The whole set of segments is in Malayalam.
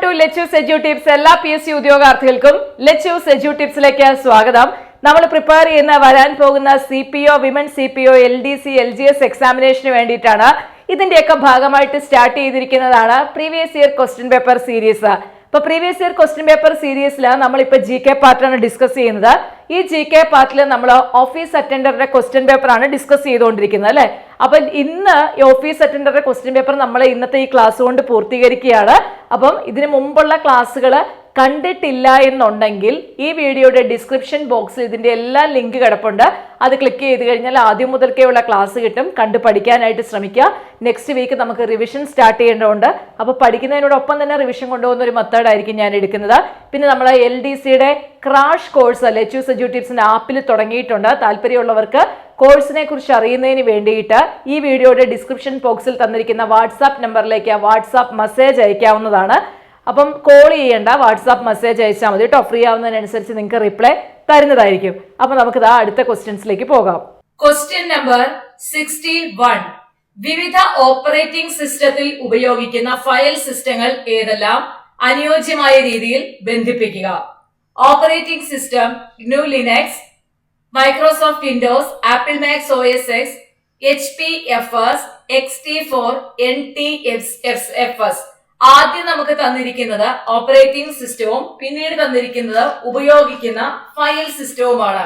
To Lettuce Edu Tips. എല്ലാ PSC ഉദ്യോഗാർത്ഥികൾക്കും ലെറ്റ്യൂസ് എഡ്യൂ ടിപ്സിലേക്ക് സ്വാഗതം. നമ്മൾ പ്രിപ്പയർ ചെയ്യുന്ന വരാൻ പോകുന്ന CPO, women CPO, LDC, LGS എക്സാമിനേഷന് വേണ്ടിയിട്ടാണ്. ഇതിന്റെയൊക്കെ ഭാഗമായിട്ട് സ്റ്റാർട്ട് ചെയ്തിരിക്കുന്നതാണ് previous year question paper series. ഇപ്പൊ പ്രീവിയസ് ഇയർ ക്വസ്റ്റ്യൻ പേപ്പർ സീരീസിൽ നമ്മളിപ്പോൾ GK പാർട്ടാണ് ഡിസ്കസ് ചെയ്യുന്നത്. ഈ GK പാർട്ടിൽ നമ്മൾ ഓഫീസ് അറ്റൻഡറുടെ ക്വസ്റ്റ്യൻ പേപ്പർ ആണ് ഡിസ്കസ് ചെയ്തുകൊണ്ടിരിക്കുന്നത് അല്ലെ. അപ്പൊ ഇന്ന് ഈ ഓഫീസ് അറ്റൻഡറുടെ ക്വസ്റ്റ്യൻ പേപ്പർ നമ്മൾ ഇന്നത്തെ ഈ ക്ലാസ് കൊണ്ട് പൂർത്തീകരിക്കുകയാണ്. അപ്പം ഇതിനു മുമ്പുള്ള ക്ലാസ്സുകൾ കണ്ടിട്ടില്ല എന്നുണ്ടെങ്കിൽ ഈ വീഡിയോയുടെ ഡിസ്ക്രിപ്ഷൻ ബോക്സിൽ ഇതിന്റെ എല്ലാ ലിങ്ക് കിടപ്പുണ്ട്. അത് ക്ലിക്ക് ചെയ്ത് കഴിഞ്ഞാൽ ആദ്യം മുതൽക്കേയുള്ള ക്ലാസ് കിട്ടും. കണ്ടു പഠിക്കാനായിട്ട് ശ്രമിക്കുക. നെക്സ്റ്റ് വീക്ക് നമുക്ക് റിവിഷൻ സ്റ്റാർട്ട് ചെയ്യേണ്ടതുണ്ട്. അപ്പോൾ പഠിക്കുന്നതിനോടൊപ്പം തന്നെ റിവിഷൻ കൊണ്ടുപോകുന്ന ഒരു മെത്തേഡ് ആയിരിക്കും ഞാൻ എടുക്കുന്നത്. പിന്നെ നമ്മൾ LDCയുടെ ക്രാഷ് കോഴ്സ് ലെറ്റ്യൂസ് എഡ്യൂ ടിപ്സിന്റെ ആപ്പിൽ തുടങ്ങിയിട്ടുണ്ട്. താല്പര്യമുള്ളവർക്ക് കോഴ്സിനെ കുറിച്ച് അറിയുന്നതിന് വേണ്ടിയിട്ട് ഈ വീഡിയോയുടെ ഡിസ്ക്രിപ്ഷൻ ബോക്സിൽ തന്നിരിക്കുന്ന വാട്സാപ്പ് നമ്പറിലേക്ക് വാട്സാപ്പ് മെസ്സേജ് അയക്കാവുന്നതാണ്. അപ്പം കോൾ ചെയ്യേണ്ട, വാട്സാപ്പ് മെസ്സേജ് അയച്ചാൽ മതി കേട്ടോ. ഫ്രീ ആവുന്നതിനനുസരിച്ച് നിങ്ങൾക്ക് റിപ്ലൈ തരുന്നതായിരിക്കും. അപ്പൊ നമുക്ക് അടുത്ത ക്വസ്റ്റ്യൻസിലേക്ക് പോകാം. Question number 61. വിവിധ ഓപ്പറേറ്റിംഗ് സിസ്റ്റത്തിൽ ഉപയോഗിക്കുന്ന ഫയൽ സിസ്റ്റങ്ങൾ ഏതെല്ലാം? അനുയോജ്യമായ രീതിയിൽ ബന്ധിപ്പിക്കുക. Operating system GNU Linux, Microsoft Windows, apple Mac OS X, HP FS, XT4, NTFS. ആദ്യം നമുക്ക് തന്നിരിക്കുന്നത് ഓപ്പറേറ്റിംഗ് സിസ്റ്റവും പിന്നീട് തന്നിരിക്കുന്നത് ഉപയോഗിക്കുന്ന ഫയൽ സിസ്റ്റവുമാണ്.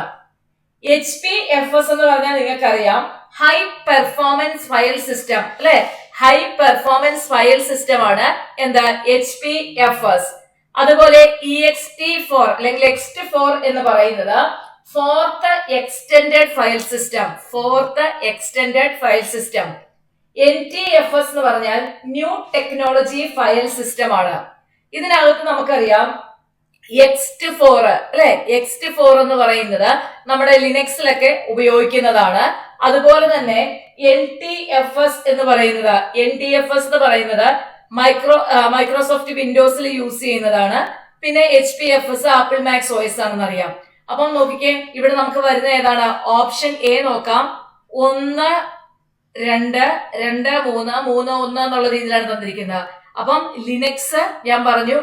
HP FS എന്ന് പറഞ്ഞാൽ നിങ്ങൾക്കറിയാം, ഹൈ പെർഫോമൻസ് ഫയൽ സിസ്റ്റം അല്ലെ. ഹൈ പെർഫോമൻസ് ഫയൽ സിസ്റ്റം ആണ് എന്താ HP FS. അതുപോലെ EXT4 അല്ലെങ്കിൽ Ext4 എന്ന് പറയുന്നത് fourth extended file system. NTFS എന്ന് പറഞ്ഞാൽ ന്യൂ ടെക്നോളജി ഫയൽ സിസ്റ്റം ആണ്. ഇതിനകത്ത് നമുക്കറിയാം Ext4 അല്ലെ. Ext4 എന്ന് പറയുന്നത് നമ്മുടെ ലിനക്സിലൊക്കെ ഉപയോഗിക്കുന്നതാണ്. അതുപോലെ തന്നെ NTFS എന്ന് പറയുന്നത് മൈക്രോസോഫ്റ്റ് വിൻഡോസിൽ യൂസ് ചെയ്യുന്നതാണ്. പിന്നെ HP FS apple Mac OS ആണെന്ന് അറിയാം. അപ്പം നോക്കിക്കേ, ഇവിടെ നമുക്ക് വരുന്ന ഏതാണ്? ഓപ്ഷൻ A നോക്കാം. 1, 2, 2, 3, 3, 1 എന്നുള്ള രീതിയിലാണ് തന്നിരിക്കുന്നത്. അപ്പം ലിനക്സ് ഞാൻ പറഞ്ഞു,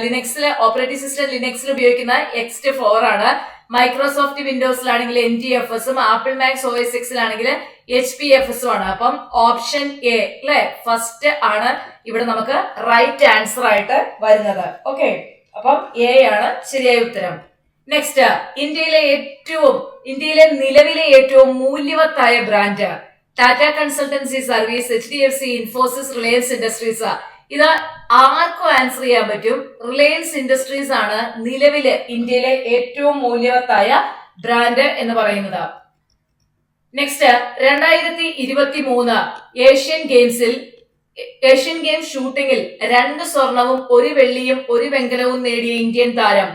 ലിനക്സിലെ ഓപ്പറേറ്റിംഗ് സിസ്റ്റം ലിനക്സിൽ ഉപയോഗിക്കുന്ന Ext4 ആണ്. മൈക്രോസോഫ്റ്റ് വിൻഡോസിലാണെങ്കിൽ NTFS, ആപ്പിൾ മാക് OS Xലാണെങ്കിൽ HP FS ആണ്. അപ്പം ഓപ്ഷൻ A അല്ലെ ഫസ്റ്റ് ആണ് ഇവിടെ നമുക്ക് റൈറ്റ് ആൻസർ ആയിട്ട് വരുന്നത്. ഓക്കെ, അപ്പം A ആണ് ശരിയായ ഉത്തരം. നെക്സ്റ്റ്, ഇന്ത്യയിലെ നിലവിലെ ഏറ്റവും മൂല്യവത്തായ brand Tata consultancy service, HDFC, Infosys, Reliance industries. ഇത് ആർക്കും ആൻസർ ചെയ്യാൻ പറ്റും. റിലയൻസ് ഇൻഡസ്ട്രീസ് ആണ് നിലവിലെ ഇന്ത്യയിലെ ഏറ്റവും മൂല്യവത്തായ ബ്രാൻഡ് എന്ന് പറയുന്നത്. നെക്സ്റ്റ്, 2023 ഏഷ്യൻ ഗെയിംസ് ഷൂട്ടിംഗിൽ 2 സ്വർണവും 1 വെള്ളിയും 1 വെങ്കലവും നേടിയ ഇന്ത്യൻ താരം.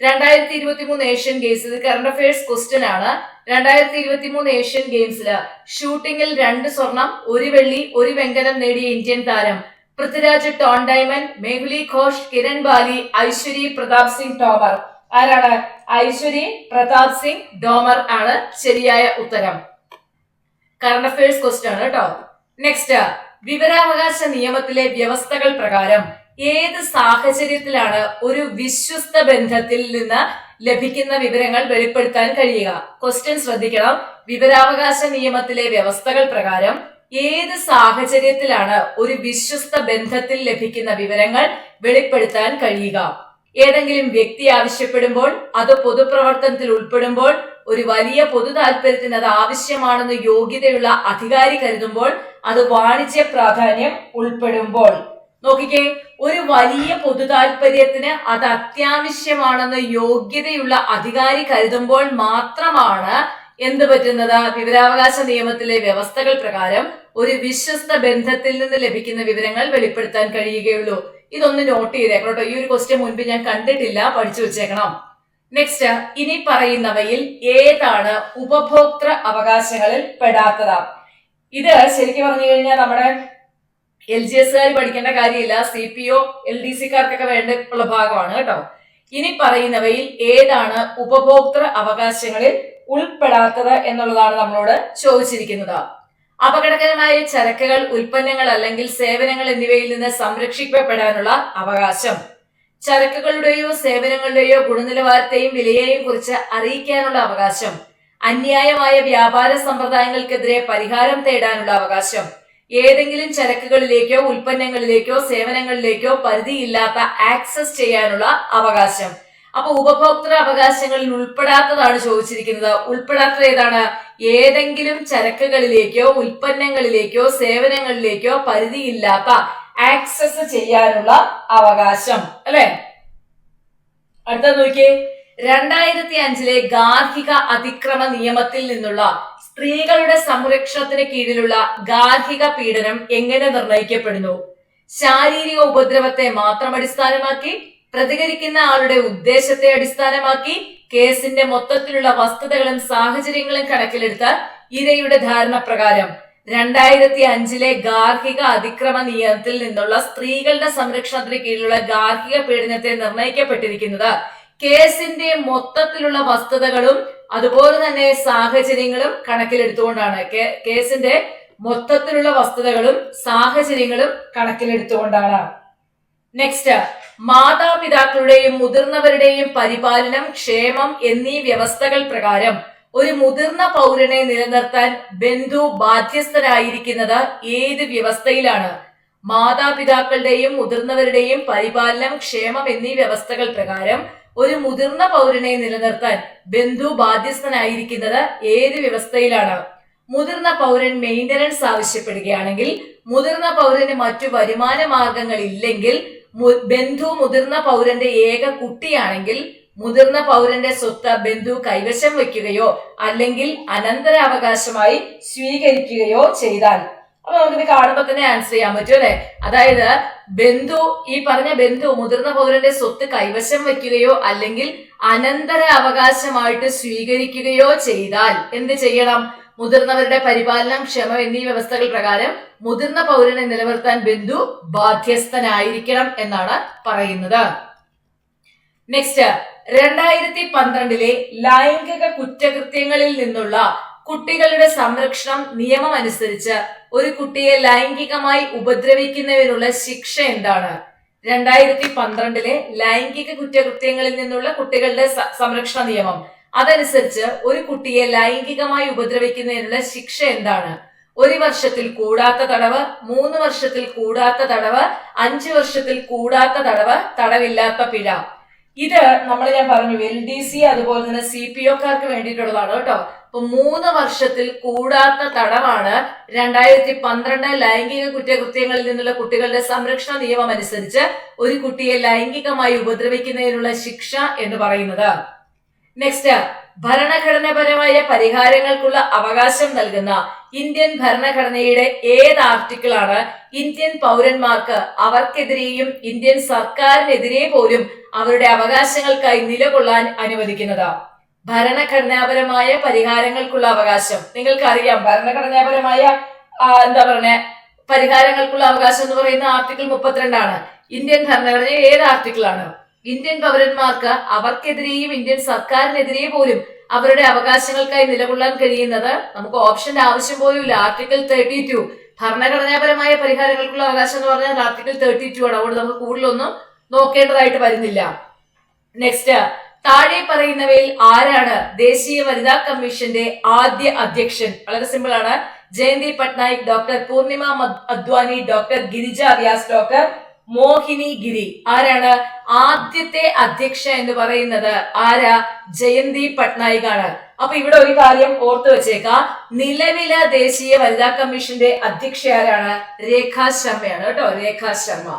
2023 ഏഷ്യൻ ഗെയിംസ്, ഇത് കറണ്ട് അഫയേഴ്സ് ക്വസ്റ്റ്യൻ ആണ്. 2023 ഏഷ്യൻ ഗെയിംസില് ഷൂട്ടിംഗിൽ 2 സ്വർണം 1 വെള്ളി 1 വെങ്കലം നേടിയ ഇന്ത്യൻ താരം Prithviraj, tone diamond, മേഹുലി Ghosh, Kiran Bali, ഐശ്വരി Pratap Singh Tomer. ആരാണ്? ഐശ്വരി പ്രതാപ് സിംഗ് ഡോമർ ആണ് ശരിയായ ഉത്തരം. കറണ്ട് അഫയേഴ്സ് ക്വസ്റ്റ്യൻ ആണ് കേട്ടോ. നെക്സ്റ്റ്, വിവരാവകാശ നിയമത്തിലെ വ്യവസ്ഥകൾ പ്രകാരം ഏത് സാഹചര്യത്തിലാണ് ഒരു വിശ്വസ്ത ബന്ധത്തിൽ നിന്ന് ലഭിക്കുന്ന വിവരങ്ങൾ വെളിപ്പെടുത്താൻ കഴിയുക? ക്വസ്റ്റ്യൻ ശ്രദ്ധിക്കണം. വിവരാവകാശ നിയമത്തിലെ വ്യവസ്ഥകൾ പ്രകാരം ഏത് സാഹചര്യത്തിലാണ് ഒരു വിശ്വസ്ത ബന്ധത്തിൽ ലഭിക്കുന്ന വിവരങ്ങൾ വെളിപ്പെടുത്താൻ കഴിയുക? ഏതെങ്കിലും വ്യക്തി ആവശ്യപ്പെടുമ്പോൾ, അത് പൊതുപ്രവർത്തനത്തിൽ ഉൾപ്പെടുമ്പോൾ, ഒരു വലിയ പൊതു താല്പര്യത്തിന് അത് ആവശ്യമാണെന്ന് യോഗ്യതയുള്ള അധികാരി കരുതുമ്പോൾ, അത് വാണിജ്യ പ്രാധാന്യം ഉൾപ്പെടുമ്പോൾ. നോക്കിക്കേ, ഒരു വലിയ പൊതു താല്പര്യത്തിന് അത് അത്യാവശ്യമാണെന്ന് യോഗ്യതയുള്ള അധികാരി കരുതുമ്പോൾ മാത്രമാണ് എന്ത് പറ്റുന്നത്? വിവരാവകാശ നിയമത്തിലെ വ്യവസ്ഥകൾ പ്രകാരം ഒരു വിശ്വസ്ത ബന്ധത്തിൽ നിന്ന് ലഭിക്കുന്ന വിവരങ്ങൾ വെളിപ്പെടുത്താൻ കഴിയുകയുള്ളൂ. ഇതൊന്ന് നോട്ട് ചെയ്തേക്കണം കേട്ടോ. ഈ ഒരു ക്വസ്റ്റ്യൻ മുൻപ് ഞാൻ കണ്ടിട്ടില്ല, പഠിച്ചു വെച്ചേക്കണം. നെക്സ്റ്റ്, ഇനി പറയുന്നവയിൽ ഏതാണ് ഉപഭോക്തൃ അവകാശങ്ങളിൽ പെടാത്തത്? ഇത് ശരിക്കും പറഞ്ഞു കഴിഞ്ഞാൽ നമ്മുടെ LGSകാർ പഠിക്കേണ്ട കാര്യമില്ല, CPO LDCക്കാർക്കൊക്കെ വേണ്ടിയുള്ള ഭാഗമാണ് കേട്ടോ. ഇനി പറയുന്നവയിൽ ഏതാണ് ഉപഭോക്തൃ അവകാശങ്ങളിൽ ഉൾപ്പെടാത്തത് എന്നുള്ളതാണ് നമ്മളോട് ചോദിച്ചിരിക്കുന്നത്. അപകടകരമായ ചരക്കുകൾ, ഉൽപ്പന്നങ്ങൾ അല്ലെങ്കിൽ സേവനങ്ങൾ എന്നിവയിൽ നിന്ന് സംരക്ഷിക്കപ്പെടാനുള്ള അവകാശം. ചരക്കുകളുടെയോ സേവനങ്ങളുടെയോ ഗുണനിലവാരത്തെയും വിലയെയും കുറിച്ച് അറിയിക്കാനുള്ള അവകാശം. അന്യായമായ വ്യാപാര സമ്പ്രദായങ്ങൾക്കെതിരെ പരിഹാരം തേടാനുള്ള അവകാശം. ഏതെങ്കിലും ചരക്കുകളിലേക്കോ ഉൽപ്പന്നങ്ങളിലേക്കോ സേവനങ്ങളിലേക്കോ പരിധിയില്ലാത്ത ആക്സസ് ചെയ്യാനുള്ള അവകാശം. അപ്പൊ ഉപഭോക്തൃ അവകാശങ്ങളിൽ ഉൾപ്പെടാത്തതാണ് ചോദിച്ചിരിക്കുന്നത്. ഉൾപ്പെടാത്തത് ഏതാണ്? ഏതെങ്കിലും ചരക്കുകളിലേക്കോ ഉൽപ്പന്നങ്ങളിലേക്കോ സേവനങ്ങളിലേക്കോ പരിധിയില്ലാത്ത ആക്സസ് ചെയ്യാനുള്ള അവകാശം, അല്ലെ? അടുത്ത നോക്കിയേ, 2005 ഗാർഹിക അതിക്രമ നിയമത്തിൽ നിന്നുള്ള സ്ത്രീകളുടെ സംരക്ഷണത്തിന് കീഴിലുള്ള ഗാർഹിക പീഡനം എങ്ങനെ നിർണയിക്കപ്പെടുന്നു? ശാരീരിക ഉപദ്രവത്തെ മാത്രം അടിസ്ഥാനമാക്കി, പ്രതികരിക്കുന്ന ആളുടെ ഉദ്ദേശത്തെ അടിസ്ഥാനമാക്കി, കേസിന്റെ മൊത്തത്തിലുള്ള വസ്തുതകളും സാഹചര്യങ്ങളും കണക്കിലെടുത്ത് ഇരയുടെ ധാരണ പ്രകാരം. 2005 ഗാർഹിക അതിക്രമ നിയമത്തിൽ നിന്നുള്ള സ്ത്രീകളുടെ സംരക്ഷണത്തിന് കീഴിലുള്ള ഗാർഹിക പീഡനത്തെ നിർണയിക്കപ്പെട്ടിരിക്കുന്നത് കേസിന്റെ മൊത്തത്തിലുള്ള വസ്തുതകളും അതുപോലെ തന്നെ സാഹചര്യങ്ങളും കണക്കിലെടുത്തുകൊണ്ടാണ്. കേസിന്റെ മൊത്തത്തിലുള്ള വസ്തുതകളും സാഹചര്യങ്ങളും കണക്കിലെടുത്തുകൊണ്ടാണ്. നെക്സ്റ്റ്, മാതാപിതാക്കളുടെയും മുതിർന്നവരുടെയും പരിപാലനം, ക്ഷേമം എന്നീ വ്യവസ്ഥകൾ പ്രകാരം ഒരു മുതിർന്ന പൗരനെ നിലനിർത്താൻ ബന്ധു ബാധ്യസ്ഥനായിരിക്കുന്നത് ഏത് വ്യവസ്ഥയിലാണ്? മാതാപിതാക്കളുടെയും മുതിർന്നവരുടെയും പരിപാലനം, ക്ഷേമം എന്നീ വ്യവസ്ഥകൾ പ്രകാരം ഒരു മുതിർന്ന പൗരനെ നിലനിർത്താൻ ബന്ധു ബാധ്യസ്ഥനായിരിക്കുന്നത് ഏത് വ്യവസ്ഥയിലാണ്? മുതിർന്ന പൗരൻ മെയിന്റനൻസ് ആവശ്യപ്പെടുകയാണെങ്കിൽ, മുതിർന്ന പൗരന് മറ്റു വരുമാന മാർഗങ്ങൾ ഇല്ലെങ്കിൽ, ബന്ധു മുതിർന്ന പൗരന്റെ ഏക കുട്ടിയാണെങ്കിൽ, മുതിർന്ന പൗരന്റെ സ്വത്ത് ബന്ധു കൈവശം വയ്ക്കുകയോ അല്ലെങ്കിൽ അനന്തരാവകാശമായി സ്വീകരിക്കുകയോ ചെയ്താൽ. അപ്പൊ നമുക്കിത് കാണുമ്പോൾ തന്നെ ആൻസർ ചെയ്യാൻ പറ്റും, അല്ലെ? അതായത് ഈ പറഞ്ഞ ബന്ധു മുതിർന്ന പൗരന്റെ സ്വത്ത് കൈവശം വയ്ക്കുകയോ അല്ലെങ്കിൽ അനന്തര അവകാശമായിട്ട് സ്വീകരിക്കുകയോ ചെയ്താൽ എന്ത് ചെയ്യണം? മുതിർന്നവരുടെ പരിപാലനം, ക്ഷേമം എന്നീ വ്യവസ്ഥകൾ പ്രകാരം മുതിർന്ന പൗരനെ നിലനിർത്താൻ ബന്ധു ബാധ്യസ്ഥനായിരിക്കണം എന്നാണ് പറയുന്നത്. നെക്സ്റ്റ്, 2012 ലൈംഗിക കുറ്റകൃത്യങ്ങളിൽ നിന്നുള്ള കുട്ടികളുടെ സംരക്ഷണം നിയമം അനുസരിച്ച് ഒരു കുട്ടിയെ ലൈംഗികമായി ഉപദ്രവിക്കുന്നതിനുള്ള ശിക്ഷ എന്താണ്? 2012 ലൈംഗിക കുറ്റകൃത്യങ്ങളിൽ നിന്നുള്ള കുട്ടികളുടെ സംരക്ഷണ നിയമം അതനുസരിച്ച് ഒരു കുട്ടിയെ ലൈംഗികമായി ഉപദ്രവിക്കുന്നതിനുള്ള ശിക്ഷ എന്താണ്? 1 വർഷത്തിൽ കൂടാത്ത തടവ്, 3 വർഷത്തിൽ കൂടാത്ത തടവ്, 5 വർഷത്തിൽ കൂടാത്ത തടവ്, തടവില്ലാത്ത പിഴ. ഇത് ഞാൻ പറഞ്ഞു LDC അതുപോലെ തന്നെ CPOക്കാർക്ക് വേണ്ടിയിട്ടുള്ളതാണ് കേട്ടോ. അപ്പൊ 3 വർഷത്തിൽ കൂടാത്ത തടവാണ് 2012 ലൈംഗിക കുറ്റകൃത്യങ്ങളിൽ നിന്നുള്ള കുട്ടികളുടെ സംരക്ഷണ നിയമം അനുസരിച്ച് ഒരു കുട്ടിയെ ലൈംഗികമായി ഉപദ്രവിക്കുന്നതിനുള്ള ശിക്ഷ എന്ന് പറയുന്നത്. നെക്സ്റ്റ്, ഭരണഘടനാപരമായ പരിഹാരങ്ങൾക്കുള്ള അവകാശം നൽകുന്ന ഇന്ത്യൻ ഭരണഘടനയുടെ ഏത് ആർട്ടിക്കിളാണ് ഇന്ത്യൻ പൗരന്മാർക്ക് അവർക്കെതിരെയും ഇന്ത്യൻ സർക്കാരിനെതിരെ പോലും അവരുടെ അവകാശങ്ങൾക്കായി നിലകൊള്ളാൻ അനുവദിക്കുന്നത്? ഭരണഘടനാപരമായ പരിഹാരങ്ങൾക്കുള്ള അവകാശം. നിങ്ങൾക്കറിയാം, ഭരണഘടനാപരമായ പരിഹാരങ്ങൾക്കുള്ള അവകാശം എന്ന് പറയുന്ന ആർട്ടിക്കിൾ 32 ഇന്ത്യൻ ഭരണഘടന ഏത് ആർട്ടിക്കിളാണ്? ഇന്ത്യൻ പൗരന്മാർക്ക് അവർക്കെതിരെയും ഇന്ത്യൻ സർക്കാരിനെതിരെ പോലും അവരുടെ അവകാശങ്ങൾക്കായി നിലകൊള്ളാൻ കഴിയുന്നത്, നമുക്ക് ഓപ്ഷന്റെ ആവശ്യം പോലും ഇല്ല, ആർട്ടിക്കിൾ 32. ഭരണഘടനാപരമായ പരിഹാരങ്ങൾക്കുള്ള അവകാശം എന്ന് പറഞ്ഞാൽ ആർട്ടിക്കിൾ 32 ആണ്. അതുകൊണ്ട് നമുക്ക് കൂടുതലൊന്നും നോക്കേണ്ടതായിട്ട് വരുന്നില്ല. നെക്സ്റ്റ്, താഴെ പറയുന്നവയിൽ ആരാണ് ദേശീയ വനിതാ കമ്മീഷന്റെ ആദ്യ അധ്യക്ഷൻ? വളരെ സിമ്പിൾ ആണ്. Jayanti Patnaik, doctor Purnima Advani, doctor Girija Vyas, doctor Mohini Giri. ആരാണ് ആദ്യത്തെ അധ്യക്ഷ എന്ന് പറയുന്നത്? ആരാ? ജയന്തി പട്നായിക് ആണ്. അപ്പൊ ഇവിടെ ഒരു കാര്യം ഓർത്തു വെച്ചേക്കാം, നിലവിലെ ദേശീയ വനിതാ കമ്മീഷന്റെ അധ്യക്ഷ ആരാണ്? രേഖാ ശർമ്മയാണ് കേട്ടോ, രേഖാ ശർമ്മ.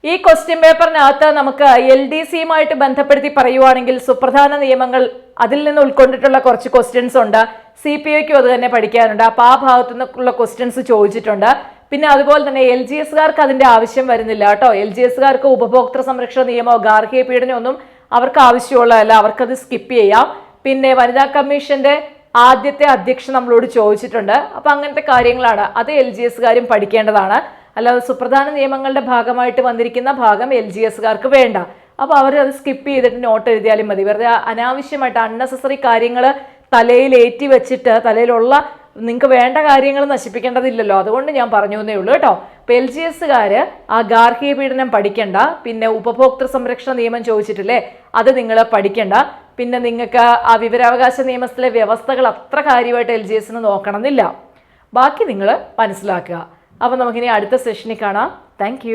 ഈ ക്വസ്റ്റ്യൻ പേപ്പറിനകത്ത് നമുക്ക് LDCയുമായിട്ട് ബന്ധപ്പെടുത്തി പറയുവാണെങ്കിൽ സുപ്രധാന നിയമങ്ങൾ അതിൽ നിന്ന് ഉൾക്കൊണ്ടിട്ടുള്ള കുറച്ച് ക്വസ്റ്റ്യൻസ് ഉണ്ട്. CPOയ്ക്കും അത് തന്നെ പഠിക്കാനുണ്ട്. അപ്പൊ ആ ഭാഗത്തു നിന്നുള്ള ക്വസ്റ്റ്യൻസ് ചോദിച്ചിട്ടുണ്ട്. പിന്നെ അതുപോലെ തന്നെ LGSകാർക്ക് അതിന്റെ ആവശ്യം വരുന്നില്ല കേട്ടോ. LGSകാർക്ക് ഉപഭോക്തൃ സംരക്ഷണ നിയമമോ ഗാർഹിക പീഡനമോ ഒന്നും അവർക്ക് ആവശ്യമുള്ളതല്ല, അവർക്കത് സ്കിപ്പ് ചെയ്യാം. പിന്നെ വനിതാ കമ്മീഷന്റെ ആദ്യത്തെ അധ്യക്ഷ നമ്മളോട് ചോദിച്ചിട്ടുണ്ട്. അപ്പൊ അങ്ങനത്തെ കാര്യങ്ങളാണ്, അത് LGSകാരും പഠിക്കേണ്ടതാണ്. അല്ലാതെ സുപ്രധാന നിയമങ്ങളുടെ ഭാഗമായിട്ട് വന്നിരിക്കുന്ന ഭാഗം LGSകാർക്ക് വേണ്ട. അപ്പൊ അവർ അത് സ്കിപ്പ് ചെയ്തിട്ട് നോട്ട് എഴുതിയാലും മതി. വെറുതെ അനാവശ്യമായിട്ട് അൺനെസസറി കാര്യങ്ങൾ തലയിൽ ഏറ്റി വെച്ചിട്ട് തലയിലുള്ള നിങ്ങൾക്ക് വേണ്ട കാര്യങ്ങൾ നശിപ്പിക്കേണ്ടതില്ലല്ലോ, അതുകൊണ്ട് ഞാൻ പറഞ്ഞു എന്നേ ഉള്ളൂ കേട്ടോ. അപ്പോൾ LGSകാർ ആ ഗാർഹിക പീഡനം പഠിക്കണ്ട, പിന്നെ ഉപഭോക്തൃ സംരക്ഷണ നിയമം ചോദിച്ചിട്ടില്ലേ അത് നിങ്ങൾ പഠിക്കണ്ട, പിന്നെ നിങ്ങൾക്ക് ആ വിവരാവകാശ നിയമത്തിലെ വ്യവസ്ഥകൾ അത്ര കാര്യമായിട്ട് LGSന് നോക്കണമെന്നില്ല. ബാക്കി നിങ്ങൾ മനസ്സിലാക്കുക. അപ്പോൾ നമുക്കിനി അടുത്ത സെഷനിൽ കാണാം. താങ്ക്